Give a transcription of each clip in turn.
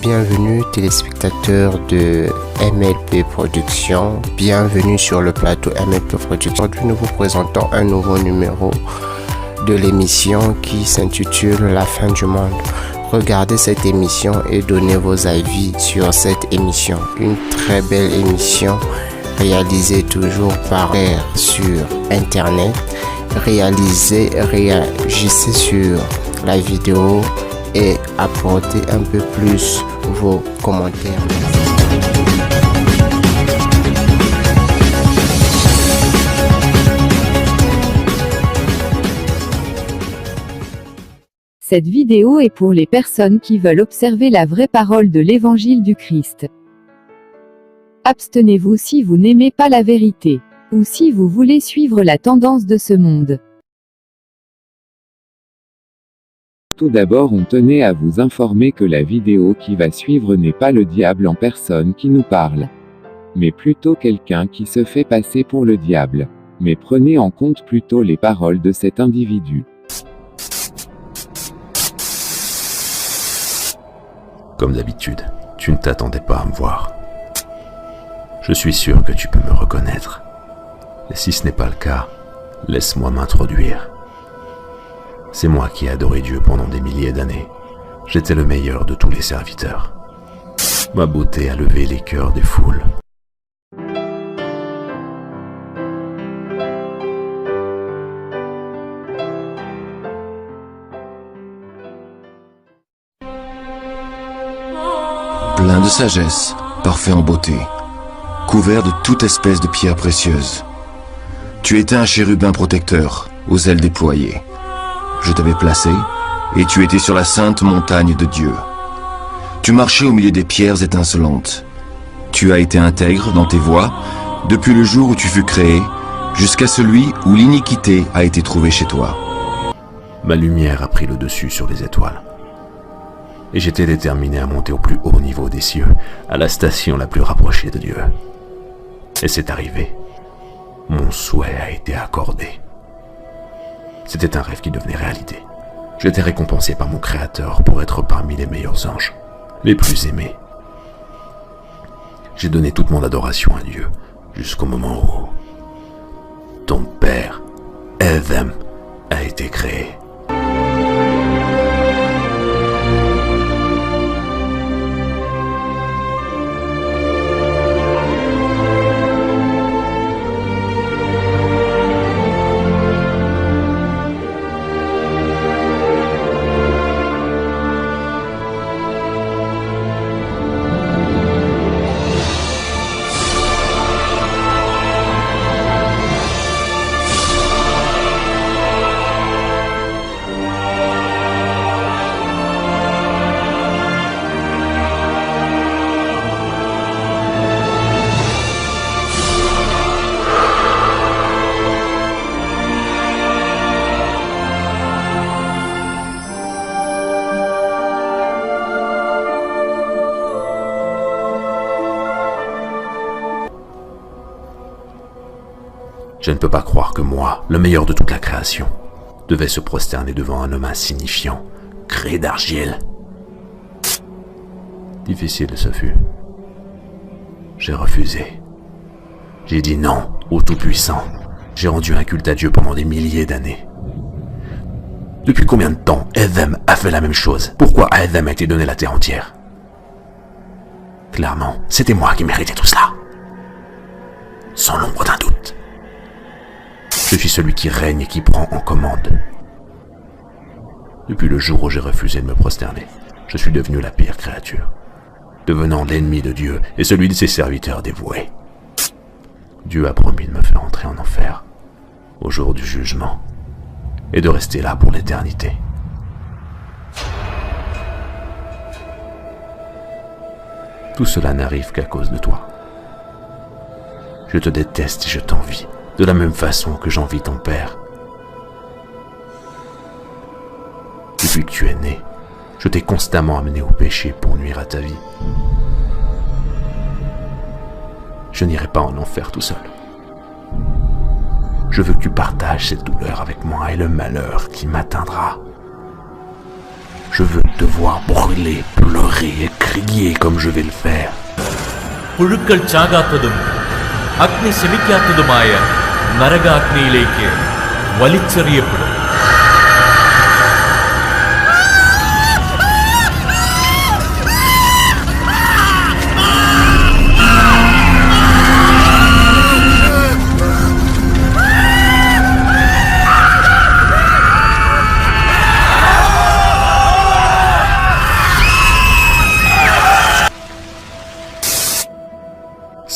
Bienvenue téléspectateurs de MLP Productions, bienvenue sur le plateau MLP Productions. Aujourd'hui nous vous présentons un nouveau numéro de l'émission qui s'intitule La fin du monde. Regardez cette émission et donnez vos avis sur cette émission. Une très belle émission réalisée toujours par sur internet. Réagissez sur la vidéo et apportez un peu plus vos commentaires. Cette vidéo est pour les personnes qui veulent observer la vraie parole de l'évangile du Christ. Abstenez-vous si vous n'aimez pas la vérité, ou si vous voulez suivre la tendance de ce monde. Tout d'abord, on tenait à vous informer que la vidéo qui va suivre n'est pas le diable en personne qui nous parle, mais plutôt quelqu'un qui se fait passer pour le diable. Mais prenez en compte plutôt les paroles de cet individu. Comme d'habitude, tu ne t'attendais pas à me voir. Je suis sûr que tu peux me reconnaître. Et si ce n'est pas le cas, laisse-moi m'introduire. C'est moi qui ai adoré Dieu pendant des milliers d'années. J'étais le meilleur de tous les serviteurs. Ma beauté a levé les cœurs des foules. Plein de sagesse, parfait en beauté, couvert de toute espèce de pierres précieuses. Tu étais un chérubin protecteur, aux ailes déployées. Je t'avais placé, et tu étais sur la sainte montagne de Dieu. Tu marchais au milieu des pierres étincelantes. Tu as été intègre dans tes voies, depuis le jour où tu fus créé, jusqu'à celui où l'iniquité a été trouvée chez toi. Ma lumière a pris le dessus sur les étoiles. Et j'étais déterminé à monter au plus haut niveau des cieux, à la station la plus rapprochée de Dieu. Et c'est arrivé. Mon souhait a été accordé. C'était un rêve qui devenait réalité. J'étais récompensé par mon Créateur pour être parmi les meilleurs anges, les plus aimés. J'ai donné toute mon adoration à Dieu, jusqu'au moment où ton père, Edhem, a été créé. Je ne peux pas croire que moi, le meilleur de toute la création, devais se prosterner devant un homme insignifiant, créé d'argile. Difficile ce fut. J'ai refusé. J'ai dit non au Tout-Puissant. J'ai rendu un culte à Dieu pendant des milliers d'années. Depuis combien de temps Edhem a fait la même chose? Pourquoi à Edhem a été donnée la terre entière? Clairement, c'était moi qui méritais tout cela. Sans l'ombre d'un doute. Je suis celui qui règne et qui prend en commande. Depuis le jour où j'ai refusé de me prosterner, je suis devenu la pire créature, devenant l'ennemi de Dieu et celui de ses serviteurs dévoués. Dieu a promis de me faire entrer en enfer, au jour du jugement, et de rester là pour l'éternité. Tout cela n'arrive qu'à cause de toi. Je te déteste et je t'envie, de la même façon que j'envie ton père. Depuis que tu es né, je t'ai constamment amené au péché pour nuire à ta vie. Je n'irai pas en enfer tout seul. Je veux que tu partages cette douleur avec moi et le malheur qui m'atteindra. Je veux te voir brûler, pleurer et crier comme je vais le faire. പുഴുക്കൾ ചാകാത്തതും അഗ്നി ശമിക്കാത്തതുമായ നരകാഗ്നിയിലേക്ക് വലിച്ചെറിയപ്പെടും.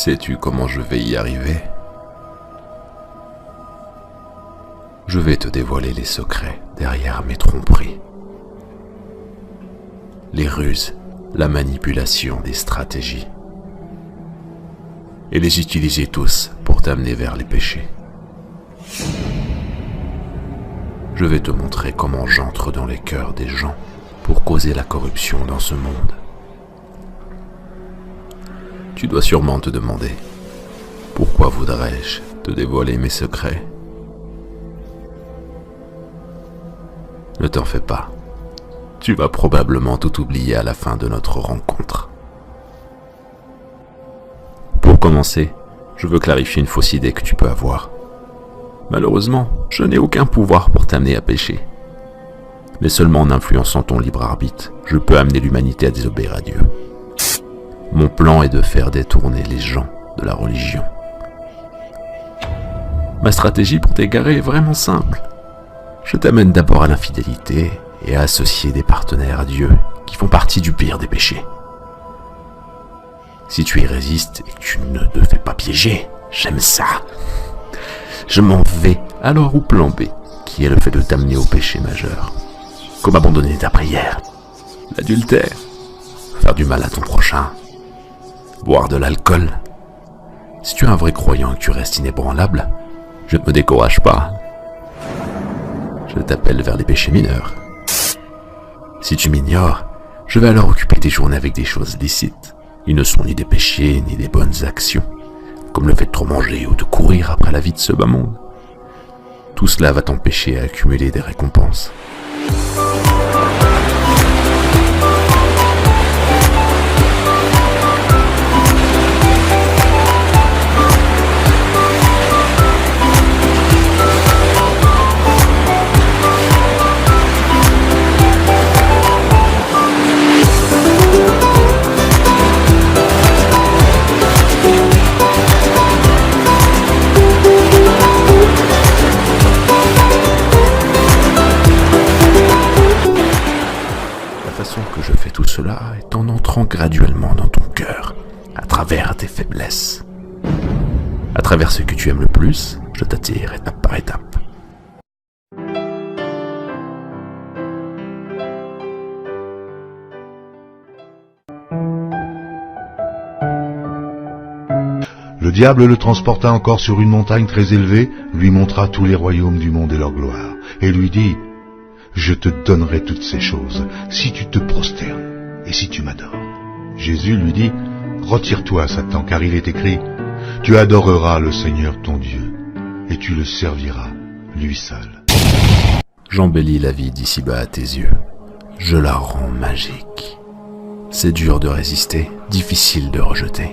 Sais-tu comment je vais y arriver? Je vais te dévoiler les secrets derrière mes tromperies. Les ruses, la manipulation des stratégies. Et les utiliser tous pour t'amener vers les péchés. Je vais te montrer comment j'entre dans les cœurs des gens pour causer la corruption dans ce monde. Tu dois sûrement te demander, pourquoi voudrais-je te dévoiler mes secrets? Ne t'en fais pas, tu vas probablement tout oublier à la fin de notre rencontre. Pour commencer, je veux clarifier une fausse idée que tu peux avoir. Malheureusement, je n'ai aucun pouvoir pour t'amener à pécher. Mais seulement en influençant ton libre arbitre, je peux amener l'humanité à désobéir à Dieu. Mon plan est de faire détourner les gens de la religion. Ma stratégie pour t'égarer est vraiment simple. Je t'amène d'abord à l'infidélité et à associer des partenaires à Dieu qui font partie du pire des péchés. Si tu y résistes et que tu ne te fais pas piéger, j'aime ça. Je m'en vais alors au plan B, qui est le fait de t'amener au péché majeur. Comme abandonner ta prière, l'adultère, faire du mal à ton prochain, boire de l'alcool. Si tu es un vrai croyant et que tu restes inébranlable, je ne me décourage pas. Je t'appelle vers les péchés mineurs. Si tu m'ignores, je vais alors occuper tes journées avec des choses licites. Ils ne sont ni des péchés ni des bonnes actions, comme le fait de trop manger ou de courir après la vie de ce bas monde. Tout cela va t'empêcher à accumuler des récompenses. Que je fais tout cela est en entrant graduellement dans ton cœur, à travers tes faiblesses. À travers ce que tu aimes le plus, je t'attire étape par étape. Le diable le transporta encore sur une montagne très élevée, lui montra tous les royaumes du monde et leur gloire, et lui dit: je te donnerai toutes ces choses, si tu te prosternes et si tu m'adores. Jésus lui dit: retire-toi, Satan, car il est écrit: tu adoreras le Seigneur ton Dieu, et tu le serviras, lui seul. J'embellis la vie d'ici-bas à tes yeux. Je la rends magique. C'est dur de résister, difficile de rejeter.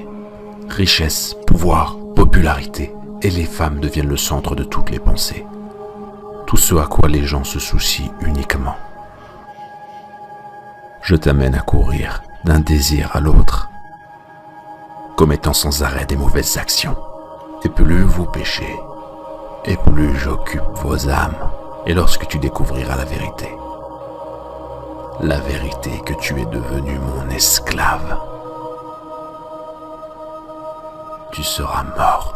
Richesse, pouvoir, popularité, et les femmes deviennent le centre de toutes les pensées. Tout ce à quoi les gens se soucient uniquement. Je t'amène à courir d'un désir à l'autre, commettant sans arrêt des mauvaises actions. Et plus vous péchez, et plus j'occupe vos âmes. Et lorsque tu découvriras la vérité que tu es devenu mon esclave, tu seras mort.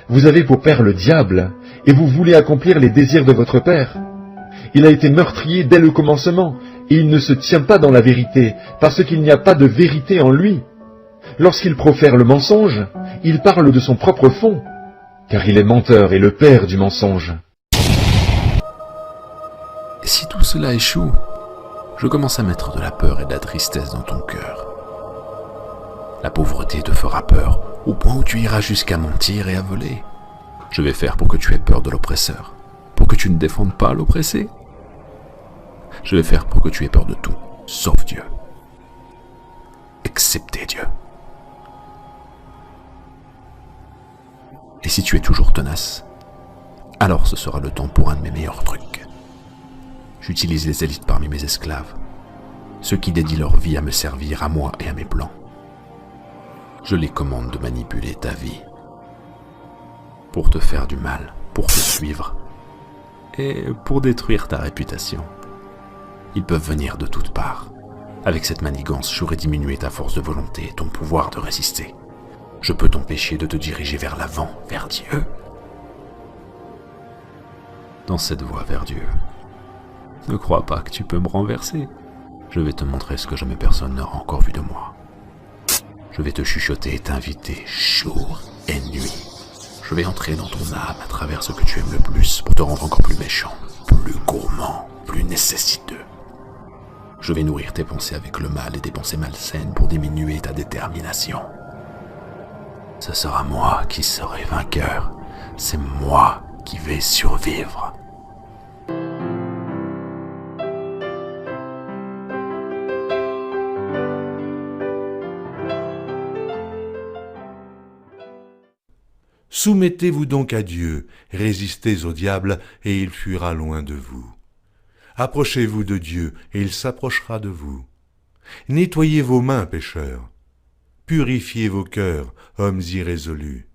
Vous avez pour père le diable, et vous voulez accomplir les désirs de votre père. Il a été meurtrier dès le commencement, et il ne se tient pas dans la vérité, parce qu'il n'y a pas de vérité en lui. Lorsqu'il profère le mensonge, il parle de son propre fond, car il est menteur et le père du mensonge. Et si tout cela échoue, je commence à mettre de la peur et de la tristesse dans ton cœur. La pauvreté te fera peur, au point où tu iras jusqu'à mentir et à voler. Je vais faire pour que tu aies peur de l'oppresseur, pour que tu ne défendes pas l'oppressé. Je vais faire pour que tu aies peur de tout, sauf Dieu. Excepté Dieu. Et si tu es toujours tenace, alors ce sera le temps pour un de mes meilleurs trucs. J'utilise les élites parmi mes esclaves, ceux qui dédient leur vie à me servir, à moi et à mes plans. Je les commande de manipuler ta vie, pour te faire du mal, pour te suivre, et pour détruire ta réputation. Ils peuvent venir de toutes parts. Avec cette manigance, j'aurai diminué ta force de volonté et ton pouvoir de résister. Je peux t'empêcher de te diriger vers l'avant, vers Dieu. Dans cette voie vers Dieu, ne crois pas que tu peux me renverser. Je vais te montrer ce que jamais personne n'aura encore vu de moi. Je vais te chuchoter et t'inviter jour et nuit. Je vais entrer dans ton âme à travers ce que tu aimes le plus pour te rendre encore plus méchant, plus gourmand, plus nécessiteux. Je vais nourrir tes pensées avec le mal et des pensées malsaines pour diminuer ta détermination. Ce sera moi qui serai vainqueur. C'est moi qui vais survivre. Soumettez-vous donc à Dieu, résistez au diable, et il fuira loin de vous. Approchez-vous de Dieu, et il s'approchera de vous. Nettoyez vos mains, pécheurs. Purifiez vos cœurs, hommes irrésolus.